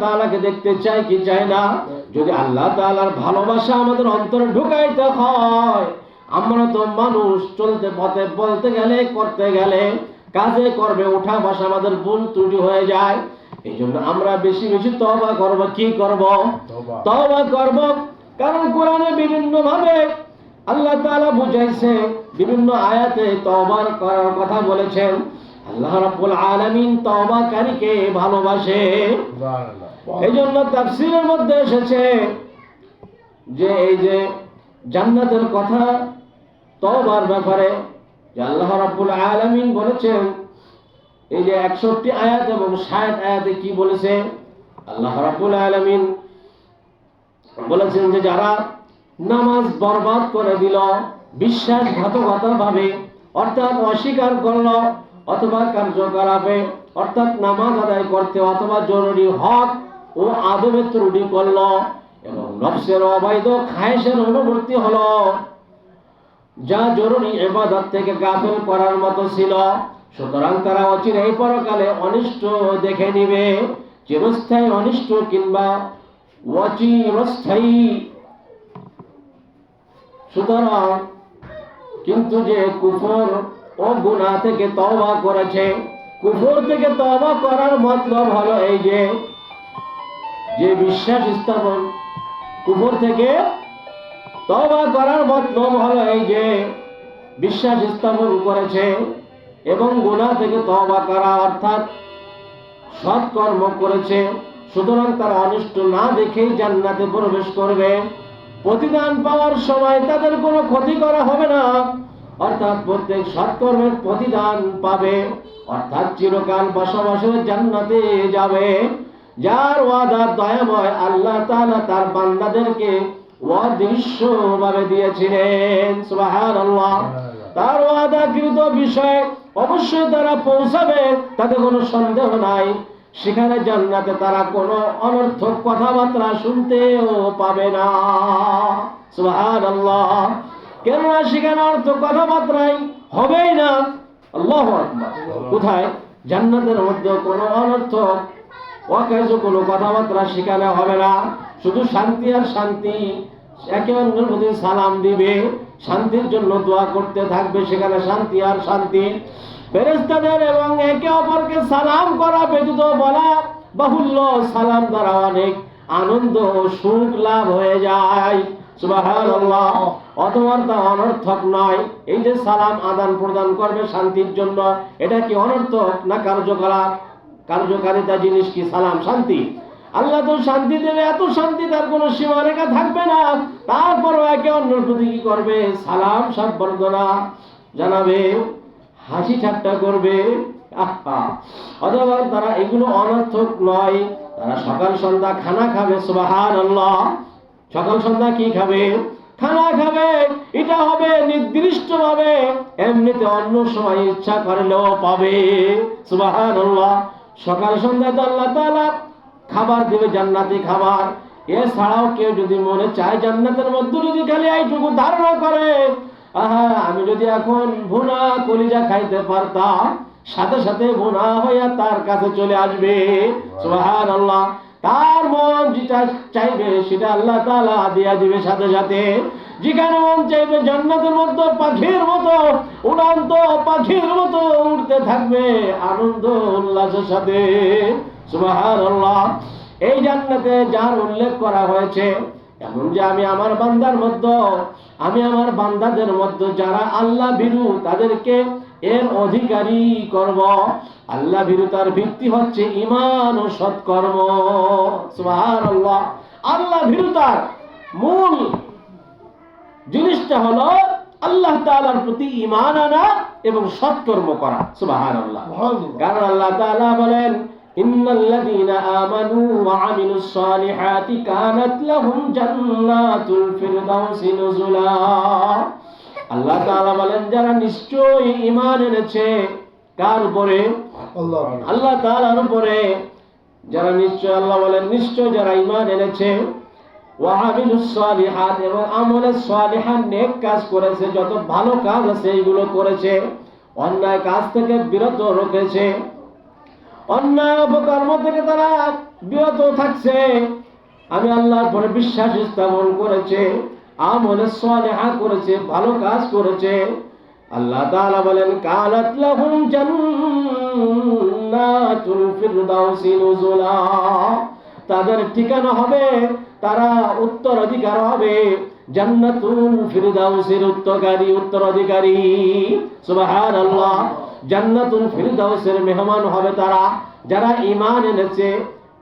তাআলাকে দেখতে চাই কি চাই না? যদি আল্লাহ তাআলার ভালোবাসা আমাদের অন্তরে ঢুকাইতে হয়, আমরা তো মানুষ, চলতে পথে বলতে গেলে, করতে গেলে, কাজে করবে উঠা বসা আমাদের ভুল ত্রুটি হয়ে যায়। এই জন্য আমরা বেশি বেশি তওবা করব। কি করব? তওবা করব। কারণ কোরআনে বিভিন্ন ভাবে আল্লাহ তাআলা বুঝাইছে, বিভিন্ন আয়াতে তওবার করার কথা বলেছেন। আল্লাহ রাব্বুল আলামিন তওবাকারীকে ভালোবাসে। এই জন্য তাফসীরের মধ্যে এসেছে যে এই যে জান্নাতের কথা তওবার ব্যাপারে যে আল্লাহ রাব্বুল আলামিন বলেছেন, এই যে 61 আয়াত এবং 60 আয়াতে কি বলেছে? আল্লাহ রাব্বুল আলামিন বলেছেন যে যারা নামাজ বরবাদ করে দিল বিশ্বাসঘাতকতা ভাবে, অর্থাৎ অস্বীকার করলো অথবা কার্যকলাপে, অর্থাৎ নামাজ আদায় করতে অথবা জরুরি হক ও আদবে ত্রুটি করলো এবং নফসের অবৈধ খায়েশের অনুবর্তী হলো, যা জরুরি ইবাদত থেকে গাফিল করার মতো ছিল, সুতরাং তারা অচিরেই পরকালে অনিষ্ট দেখে নিবে। চিরস্থায়ী অনিষ্ট কিংবা অচিরস্থায়ী। সুতরাং কিন্তু যে কুফর ও গুনাহ থেকে তওবা করেছে, কুফর থেকে তওবা করার মতলব হলো এই যে বিশ্বাস স্থাপন, কুফর থেকে তওবা করার মতলব হলো এই যে বিশ্বাস স্থাপন করেছে, এবং গুনাহ থেকে তওবা করা অর্থাৎ সৎকর্ম করেছে। সুতরাং তারা অনিষ্ট না দেখেই জান্নাতে প্রবেশ করবে। প্রতিদান পাওয়ার সময় তাদের কোনো ক্ষতি করা হবে না, অর্থাৎ প্রত্যেক সৎকর্মের প্রতিদান পাবে, অর্থাৎ চিরকাল বসবাসের জান্নাতে যাবে। যার ওয়াদা দয়াময় আল্লাহ তাআলা তার বান্দাদেরকে অদৃশ্যভাবে দিয়েছিলেন। সুবহানাল্লাহ। তার ওয়াদাকৃত বিষয় অবশ্যই তারা পৌঁছাবে, তাতে কোনো সন্দেহ নাই। সেখানে জান্নাতে তারা কোনো অনর্থক কথাবার্তা শুনতেও পাবে না। সুবহানাল্লাহ। কেননা সেখানে অর্থ কথাবার্তাই হবেই না। আল্লাহু আকবার। কোথায়? জান্নাতের মধ্যে কোনো অনর্থক অকার্য কোনো কথাবার্তা সেখানে হবে না। শুধু শান্তি আর শান্তি। একে অন্যের প্রতি সালাম দিবে, শান্তির জন্য দোয়া করতে থাকবে, সেখানে শান্তি আর শান্তি। ফেরেশতাদের এবং একে অপরকে সালাম করা ব্যতীত বলা বাহুল্য, সালাম দ্বারা অনেক আনন্দ ও সুখ লাভ হয়ে যায়। সুবহানাল্লাহ। অথবা তা অনর্থক নয়। এই যে সালাম আদান প্রদান করবে শান্তির জন্য, এটা কি অনর্থক না কার্যকলাপ? কার্যকারিতা জিনিস কি সালাম? শান্তি। আল্লাহ তো শান্তি দেবে, এত শান্তি তার কোনো সীমারেখা থাকবে না। তারপরও একে অন্যের প্রতি কি করবে? সালাম সম্বর্ধনা জানাবে, হাসি ঠাট্টা করবে। অথবা তারা এগুলো অনর্থক নয়। তারা সকাল সন্ধ্যা খানা খাবে। সুবহানাল্লাহ। সকাল সন্ধ্যা কি খাবে? খানা খাবে। এটা হবে নির্দিষ্ট ভাবে, এমনিতে অন্য সময় ইচ্ছা করলেও পাবে। সুবহানাল্লাহ। সকাল সন্ধ্যা তো আল্লাহ তাআলা খাবার দেবে, জান্নাতি খাবার। এছাড়াও কেউ যদি মনে চায় জান্নাতের মধ্যে যদি খালি এইটুকু ধারণা করে, আমি যদি এখন ভুনা কলিজা খাইতে পারতাম, সাথে সাথে ভুনা হইয়া তার কাছে চলে আসবে। সুবহানাল্লাহ। তার মন যেটা চাইবে সেটা আল্লাহ তাআলা দিয়া দিবে সাথে সাথে। যেখানে মন চাইবে জান্নাতের মধ্যে পাখির মতো, উড়ান্ত পাখির মতো উড়তে থাকবে আনন্দ উল্লাসের সাথে। সুবহানাল্লাহ। এই জান্নাতে যার উল্লেখ করা হয়েছে, এমন যে আমি আমার বান্দাদের মধ্যে যারা আল্লাহ ভীরু তাদেরকে এর অধিকারী করব। আল্লাহ ভীরুতার ভিত্তি হচ্ছে ঈমান ও সৎকর্ম। সুবহানাল্লাহ। আল্লাহ ভীরুতার মূল জিনিসটা হলো আল্লাহ তাআলার প্রতি ঈমান আনা এবং সৎকর্ম করা। সুবহানাল্লাহ। কারণ আল্লাহ তাআলা বলেন, ইন্নাল্লাযীনা আমানু ওয়া আমিলুস সালিহাতি কানাত লাহুম জান্নাতুল ফিরদাউসি নুজুলা। আল্লাহ তাআলা বলেন যারা নিশ্চয়ই ঈমান এনেছে, কার উপরে? আল্লাহ তাআলার উপরে। যারা নিশ্চয়, আল্লাহ বলেন নিশ্চয় যারা ঈমান এনেছে, ওয়া আমিলুস সালিহাত এবং আমলে সালিহান নেক কাজ করেছে, যত ভালো কাজ আছে এগুলো করেছে, অন্যায় কাজ থেকে বিরত রেখেছে, অন্যায় অপকর্ম থেকে তারা বিরত থাকছে, আমি আল্লাহর পরে বিশ্বাস স্থাপন করেছে, আমলে সালেহা করেছে, ভালো কাজ করেছে, আল্লাহ তাআলা বলেন কানাত লাহুম জান্নাতুল ফিরদাউসি নুজুলা, তাদের ঠিকানা হবে, তারা উত্তরাধিকার হবে জান্নাতুল ফিরদাউসের উত্তরাধিকারী। সুবহানাল্লাহ। জান্নাতুল ফিরদাউসের মেহমান হবে তারা, যারা ঈমান এনেছে,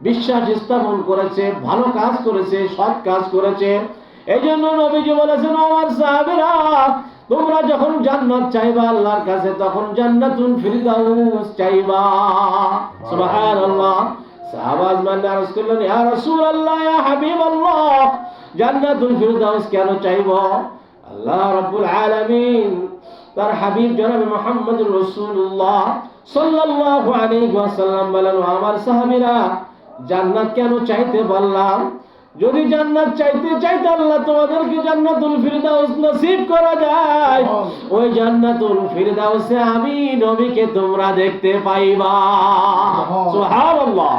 বিশ্বাস স্থাপন করেছে, ভালো কাজ করেছে, সৎ কাজ করেছে। এই জন্য নবীজি বলেছেন, আমার সাহাবীরা, তোমরা যখন জান্নাত চাইবা আল্লাহর কাছে, তখন জান্নাতুল ফিরদাউস চাইবা। সুবহানাল্লাহ। সাহাবাজ মানে আরজ করলেন, ইয়া রাসূলুল্লাহ, ইয়া হাবিবাল্লাহ, জান্নাতুল ফিরদাউস কেন চাইব? আল্লাহ রাব্বুল আলামিন তার হাবিব জনাব মুহাম্মদুর রাসূলুল্লাহ সাল্লাল্লাহু আলাইহি ওয়াসাল্লাম বলেন, আমার সাহাবীরা, জান্নাত কেন চাইতে বললাম? যদি জান্নাত চাইতে চাইতে আল্লাহ তোমাদেরকে জান্নাতুল ফিরদাউস নসিব করা যায়, ওই জান্নাতুল ফিরদাউসে আমি নবীকে তোমরা দেখতে পাইবা। সুবহানাল্লাহ।